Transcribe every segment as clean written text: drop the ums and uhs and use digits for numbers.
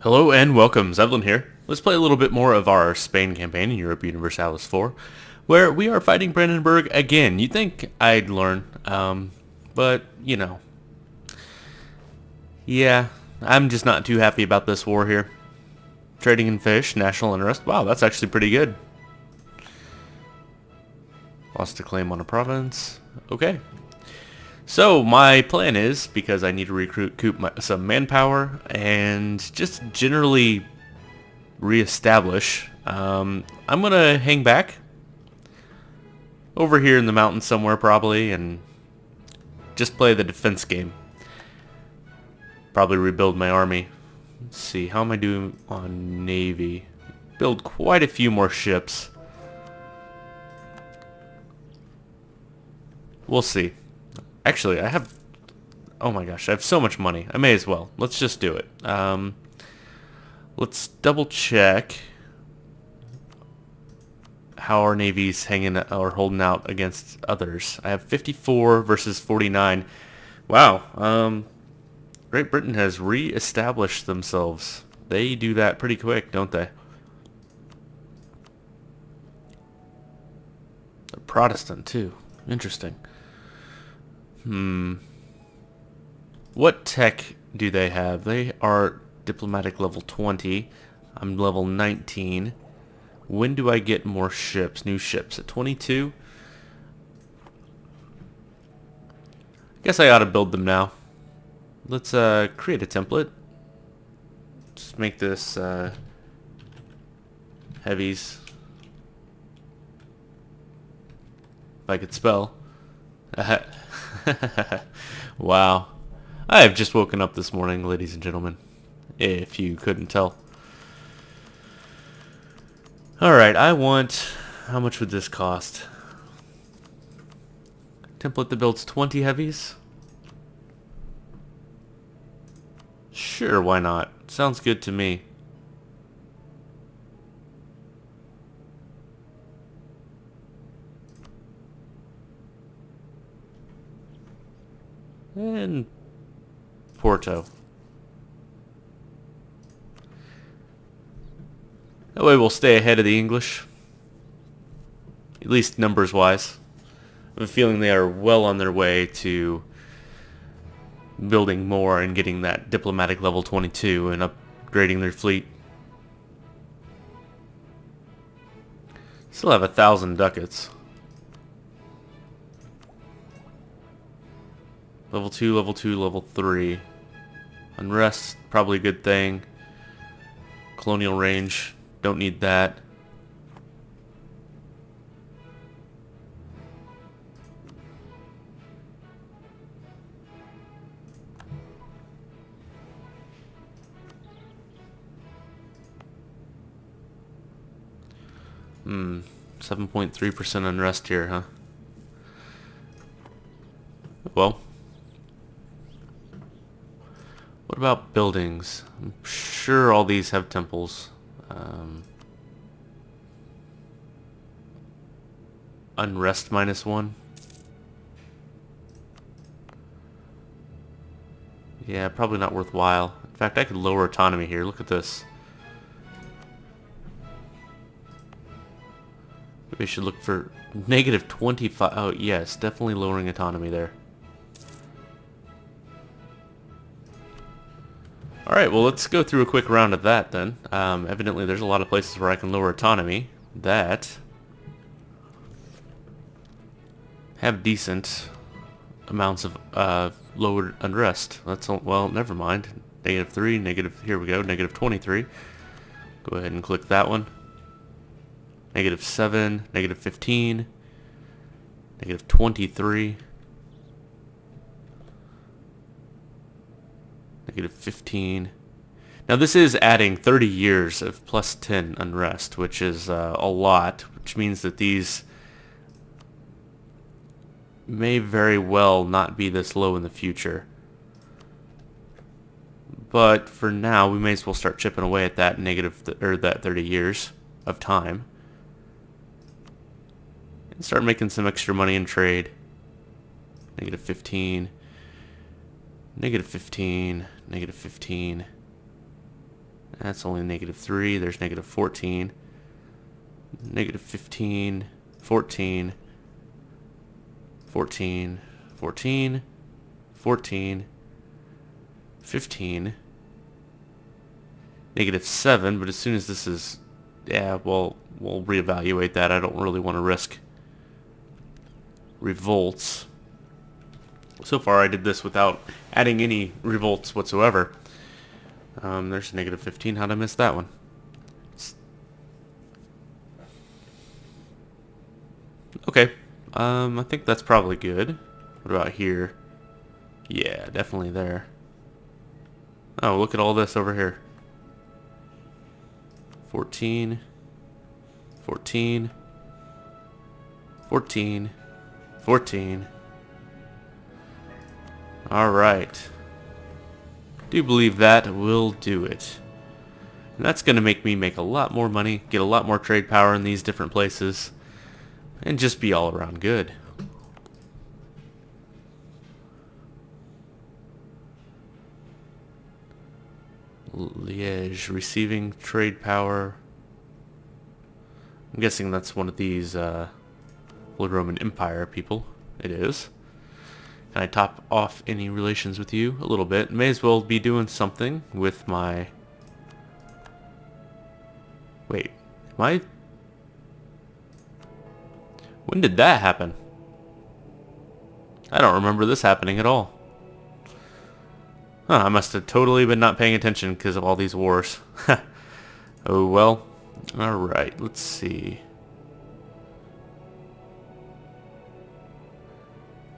Hello and welcome, Zevlin here. Let's play a little bit more of our Spain campaign in Europa Universalis 4, where we are fighting Brandenburg again. You'd think I'd learn, but, you know. Yeah, I'm just not too happy about this war here. Trading in fish, national interest. Wow, that's actually pretty good. Lost a claim on a province. Okay. So my plan is, because I need to recoup some manpower and just generally reestablish, I'm gonna hang back over here in the mountains somewhere probably and just play the defense game. Probably rebuild my army. Let's see, how am I doing on navy? Build quite a few more ships. We'll see. Actually, I have... Oh my gosh, I have so much money. I may as well. Let's just do it. Let's double check how our navy's hanging or holding out against others. I have 54 versus 49. Wow. Great Britain has re-established themselves. They do that pretty quick, don't they? They're Protestant too. Interesting. What tech do they have? They are diplomatic level 20. I'm level 19. When do I get more ships? New ships at 22? Guess I ought to build them now. Let's create a template. Just make this heavies. If I could spell. Wow. I have just woken up this morning, ladies and gentlemen, if you couldn't tell. Alright, I want... How much would this cost? Template that builds 20 heavies? Sure, why not? Sounds good to me. And Porto. That way we'll stay ahead of the English. At least numbers wise. I have a feeling they are well on their way to building more and getting that diplomatic level 22 and upgrading their fleet. Still have 1,000 ducats. Level 2, level 2, level 3. Unrest, probably a good thing. Colonial range, don't need that. — 7.3% unrest here, huh? Well. What about buildings? I'm sure all these have temples. Unrest -1. Yeah, probably not worthwhile. In fact, I could lower autonomy here. Look at this. Maybe I should look for -25. Oh, yes, definitely lowering autonomy there. Alright, well, let's go through a quick round of that then. Evidently, there's a lot of places where I can lower autonomy that have decent amounts of lowered unrest. That's all, well, never mind. -3, negative, here we go, -23. Go ahead and click that one. -7, -15, -23. -15. Now this is adding 30 years of +10 unrest, which is a lot, which means that these may very well not be this low in the future. But for now, we may as well start chipping away at that that 30 years of time. And start making some extra money in trade. -15. -15, -15. That's only -3. There's -14. -15. 14. 14. 14. 14. 15. -7, but as soon as this is... Yeah, well, we'll reevaluate that. I don't really want to risk revolts. So far I did this without adding any revolts whatsoever. There's -15. How'd I miss that one? Okay. I think that's probably good. What about here? Yeah, definitely there. Oh, look at all this over here. 14. 14. 14. 14. Alright. Do believe that will do it. And that's going to make me make a lot more money, get a lot more trade power in these different places, and just be all around good. Liège, receiving trade power. I'm guessing that's one of these Holy Roman Empire people. It is. Can I top off any relations with you? A little bit. May as well be doing something with my... Wait, am I... When did that happen? I don't remember this happening at all. Huh, I must have totally been not paying attention because of all these wars. Oh well. Alright, let's see.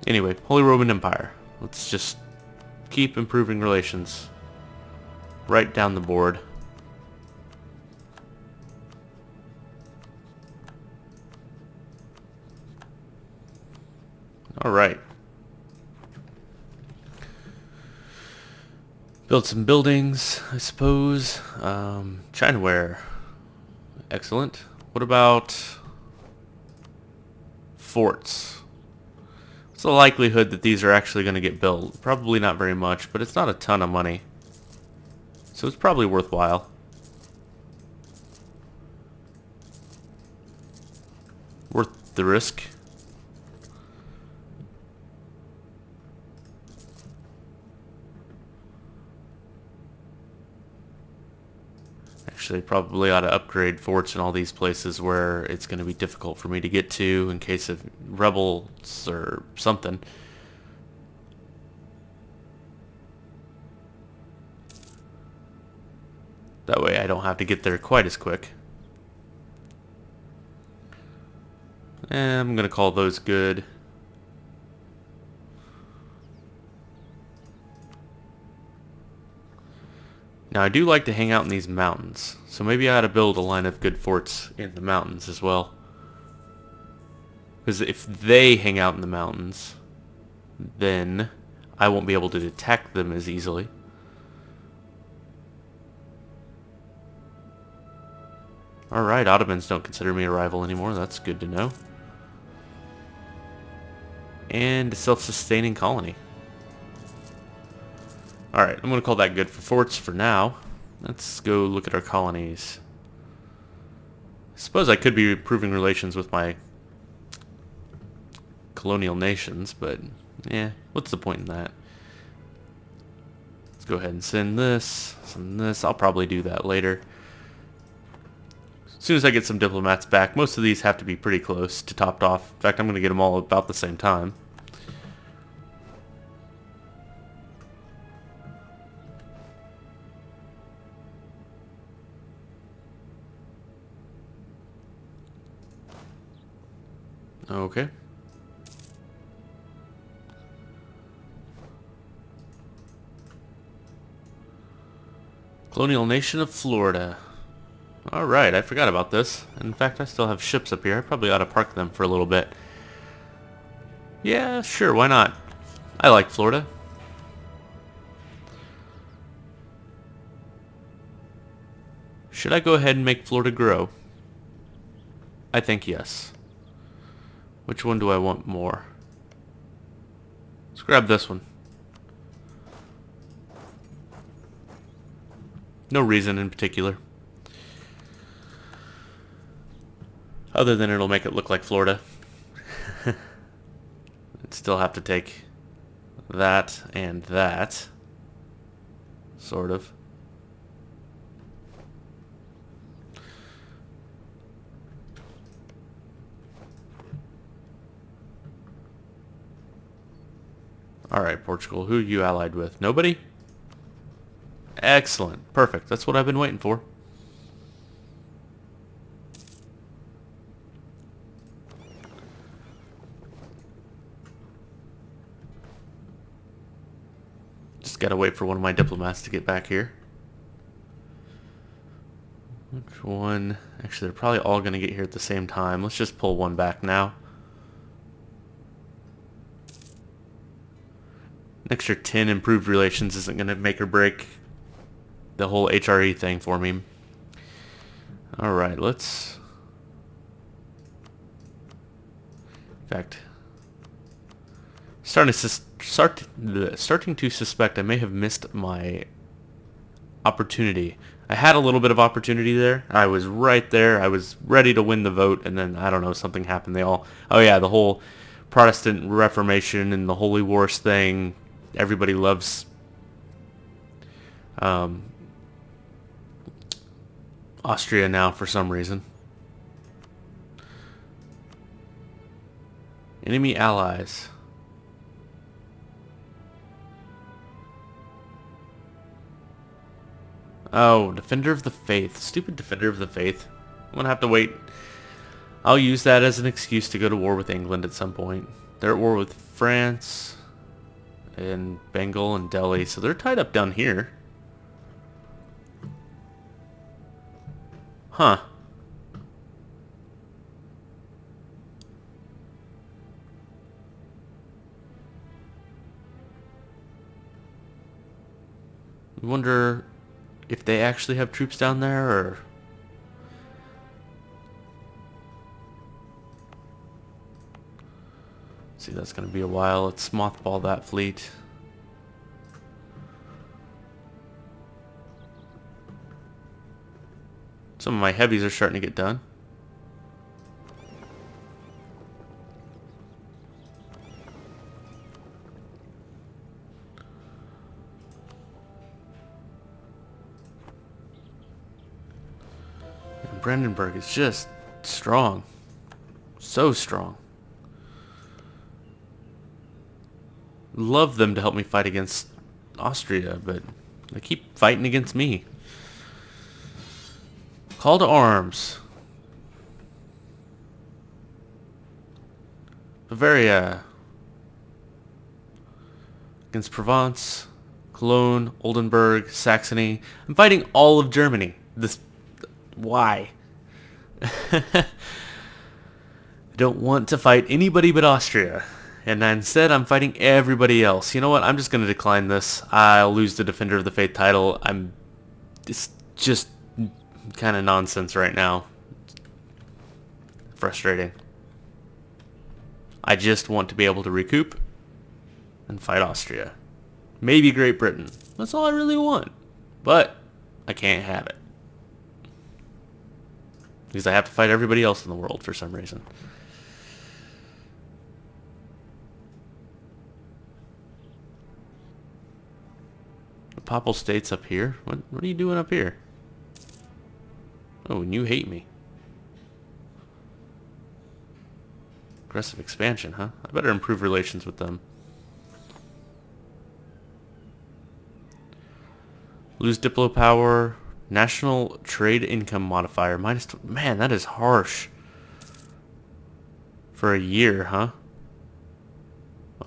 Anyway, Holy Roman Empire. Let's just keep improving relations. Right down the board. Alright. Build some buildings, I suppose. Chinaware. Excellent. What about forts? What's the likelihood that these are actually going to get built? Probably not very much, but it's not a ton of money. So it's probably worthwhile. Worth the risk. Actually, probably ought to upgrade forts in all these places where it's going to be difficult for me to get to in case of rebels or something. That way I don't have to get there quite as quick. And I'm going to call those good. Now I do like to hang out in these mountains, so maybe I ought to build a line of good forts in the mountains as well. Because if they hang out in the mountains, then I won't be able to attack them as easily. Alright, Ottomans don't consider me a rival anymore, that's good to know. And a self-sustaining colony. Alright, I'm going to call that good for forts for now. Let's go look at our colonies. I suppose I could be improving relations with my colonial nations, but yeah, what's the point in that? Let's go ahead and send this, send this. I'll probably do that later. As soon as I get some diplomats back, most of these have to be pretty close to topped off. In fact, I'm going to get them all about the same time. Okay. Colonial nation of Florida. Alright, I forgot about this. In fact, I still have ships up here. I probably ought to park them for a little bit. Yeah, sure, why not? I like Florida. Should I go ahead and make Florida grow? I think yes. Which one do I want more? Let's grab this one. No reason in particular. Other than it'll make it look like Florida. I'd still have to take that and that. Sort of. Alright, Portugal. Who are you allied with? Nobody? Excellent. Perfect. That's what I've been waiting for. Just gotta wait for one of my diplomats to get back here. Which one? Actually, they're probably all gonna get here at the same time. Let's just pull one back now. An extra 10 improved relations isn't gonna make or break the whole HRE thing for me. Alright, let's... In fact... Starting to suspect I may have missed my opportunity. I had a little bit of opportunity there. I was right there. I was ready to win the vote, and then, I don't know, something happened. They all... Oh yeah, the whole Protestant Reformation and the Holy Wars thing. Everybody loves... Austria now for some reason. Enemy allies. Oh, Defender of the Faith. Stupid Defender of the Faith. I'm gonna have to wait. I'll use that as an excuse to go to war with England at some point. They're at war with France and Bengal and Delhi, so they're tied up down here. Huh. I wonder if they actually have troops down there, or... See, that's going to be a while. Let's mothball that fleet. Some of my heavies are starting to get done. And Brandenburg is just strong. So strong. Love them to help me fight against Austria, but they keep fighting against me. Call to arms. Bavaria. Against Provence, Cologne, Oldenburg, Saxony. I'm fighting all of Germany. This... Why? I don't want to fight anybody but Austria. And instead, I'm fighting everybody else. You know what? I'm just going to decline this. I'll lose the Defender of the Faith title. It's just kind of nonsense right now. Frustrating. I just want to be able to recoup and fight Austria. Maybe Great Britain. That's all I really want. But I can't have it. Because I have to fight everybody else in the world for some reason. The Papal States up here? What are you doing up here? Oh, and you hate me. Aggressive expansion, huh? I better improve relations with them. Lose Diplo power. National trade income modifier. Man, that is harsh. For a year, huh?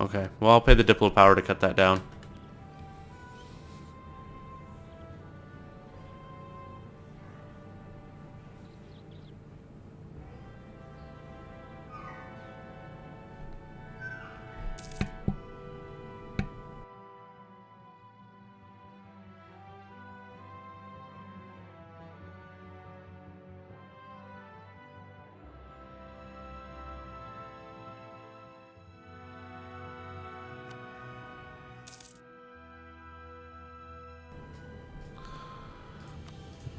Okay. Well, I'll pay the Diplo power to cut that down.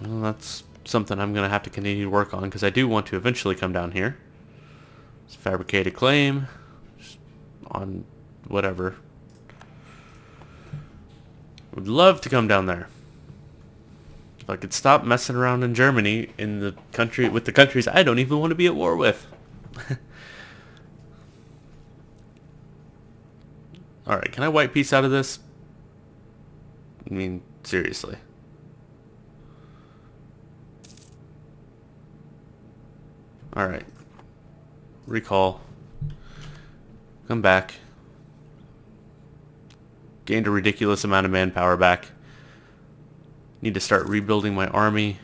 Well, that's something I'm going to have to continue to work on, because I do want to eventually come down here. Just fabricate a claim just on whatever. Would love to come down there. If I could stop messing around in Germany, in the country with the countries I don't even want to be at war with. Alright, can I white piece out of this? I mean, seriously. Alright. Recall. Come back. Gained a ridiculous amount of manpower back. Need to start rebuilding my army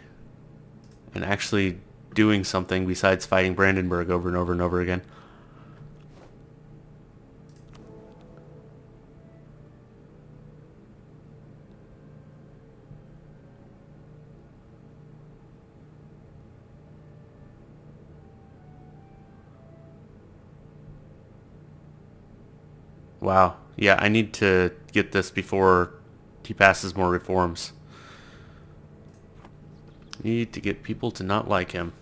and actually doing something besides fighting Brandenburg over and over and over again. Wow. Yeah, I need to get this before he passes more reforms. Need to get people to not like him.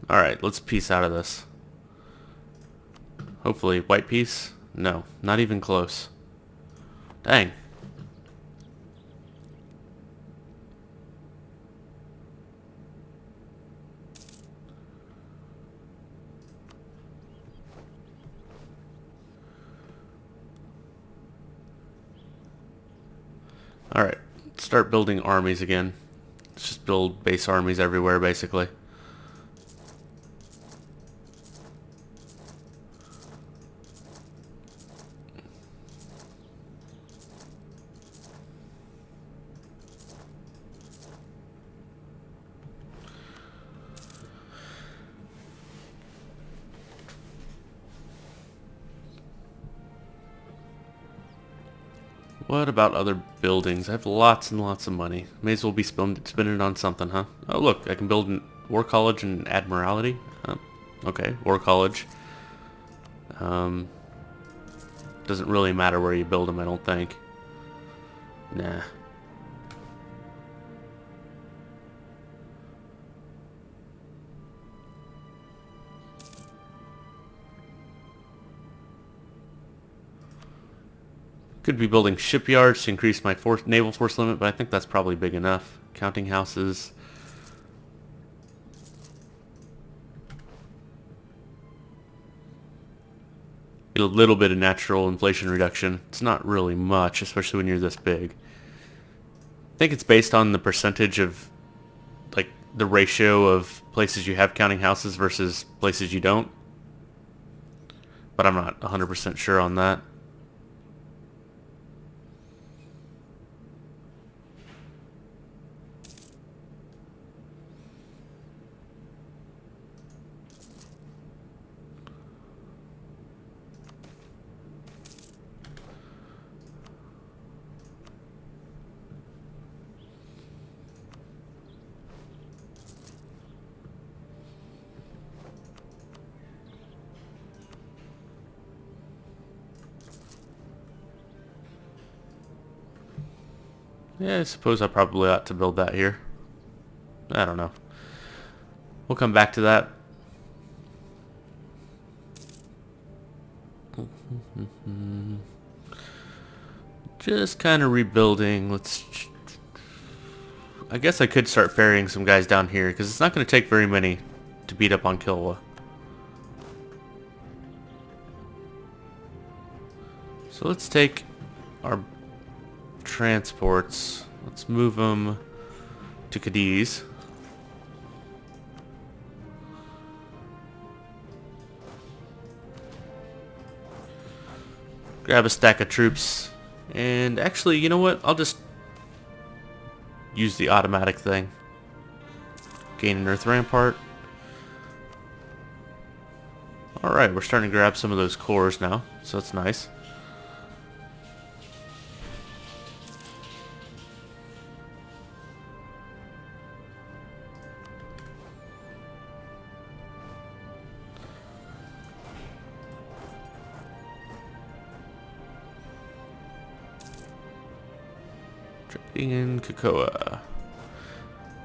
Alright, let's peace out of this. Hopefully, white peace? No, not even close. Dang. Alright, start building armies again. Let's just build base armies everywhere, basically. What about other buildings? I have lots and lots of money. May as well be spending it on something, huh? Oh, look, I can build a War College and Admiralty. Okay, War College. Doesn't really matter where you build them, I don't think. Nah. Could be building shipyards to increase my naval force limit, but I think that's probably big enough. Counting houses. Get a little bit of natural inflation reduction. It's not really much, especially when you're this big. I think it's based on the percentage of, like, the ratio of places you have counting houses versus places you don't. But I'm not 100% sure on that. Yeah, I suppose I probably ought to build that here. I don't know. We'll come back to that. Just kind of rebuilding. I guess I could start ferrying some guys down here, because it's not going to take very many to beat up on Kilwa. So let's take our transports. Let's move them to Cadiz. Grab a stack of troops. And actually, you know what? I'll just use the automatic thing. Gain an earth rampart. Alright, we're starting to grab some of those cores now, so that's nice. Trading in cocoa.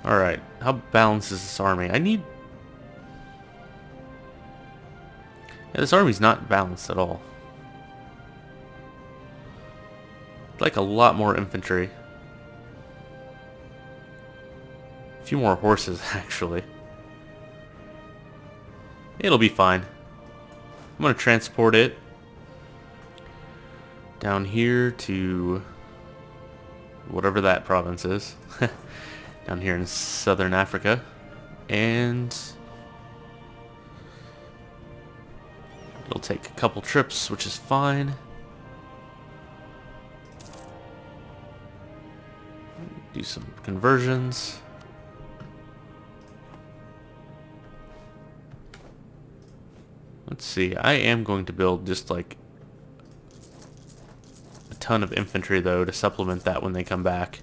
Alright, how balanced is this army? I need... Yeah, this army's not balanced at all. I'd like a lot more infantry. A few more horses, actually. It'll be fine. I'm going to transport it down here to whatever that province is. Down here in southern Africa. And it'll take a couple trips, which is fine. Do some conversions. Let's see, I am going to build just like a ton of infantry though to supplement that when they come back.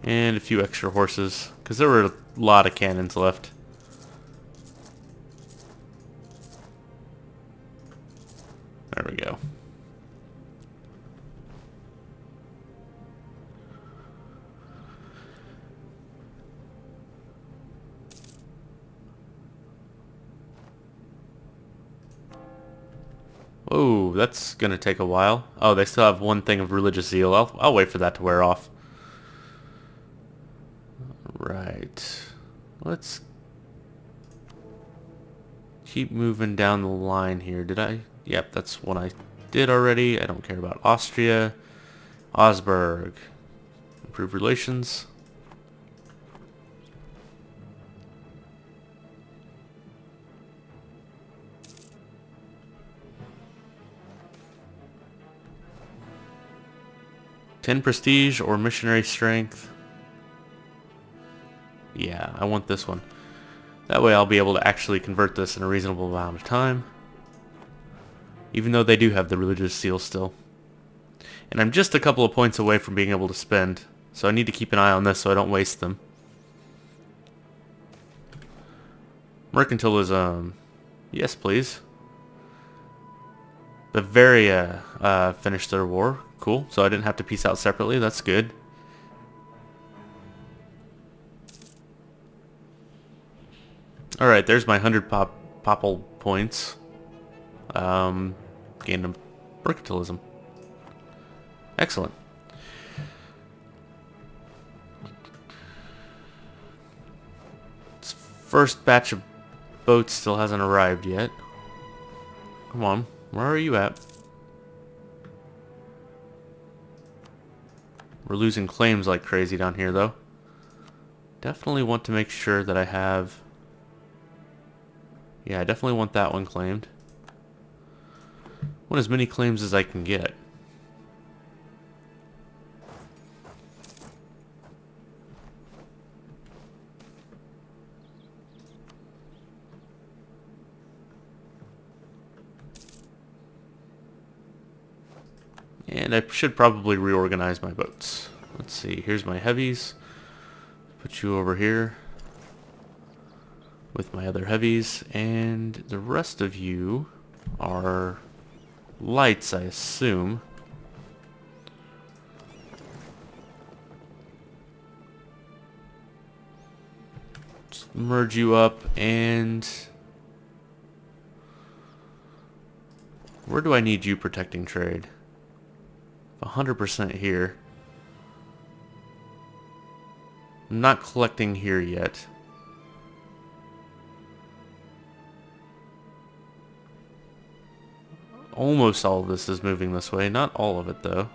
And a few extra horses, because there were a lot of cannons left. There we go. Oh, that's gonna take a while. Oh, they still have one thing of religious zeal. I'll wait for that to wear off. Right. Let's keep moving down the line here. Did I? Yep, that's one I did already. I don't care about Austria. Augsburg. Improve relations. Ten prestige or missionary strength. Yeah, I want this one. That way I'll be able to actually convert this in a reasonable amount of time. Even though they do have the religious seal still. And I'm just a couple of points away from being able to spend. So I need to keep an eye on this so I don't waste them. Mercantilism. Yes, please. Bavaria finished their war. Cool. So I didn't have to peace out separately. That's good. Alright, there's my 100 popple points. Gained a mercantilism. Excellent. This first batch of boats still hasn't arrived yet. Come on, where are you at? We're losing claims like crazy down here, though. Definitely want to make sure that I have... Yeah, I definitely want that one claimed. Want as many claims as I can get. And I should probably reorganize my boats. Let's see, here's my heavies. Put you over here with my other heavies, and the rest of you are lights, I assume. Just merge you up, and where do I need you protecting trade? 100% here. I'm not collecting here yet. Almost all of this is moving this way. Not all of it, though.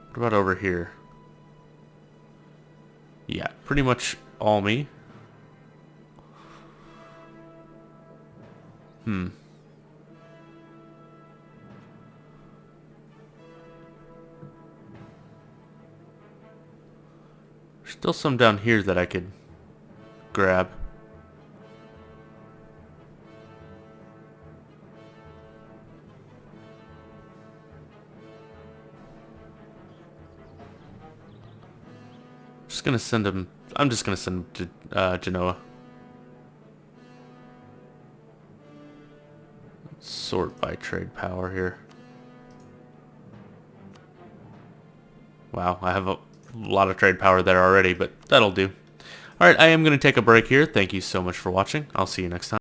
What about over here? Yeah, pretty much all me. Still some down here that I could grab. Just gonna send him. I'm just gonna send him to Genoa. Sort by trade power here. Wow, I have a lot of trade power there already, but that'll do. Alright, I am going to take a break here. Thank you so much for watching. I'll see you next time.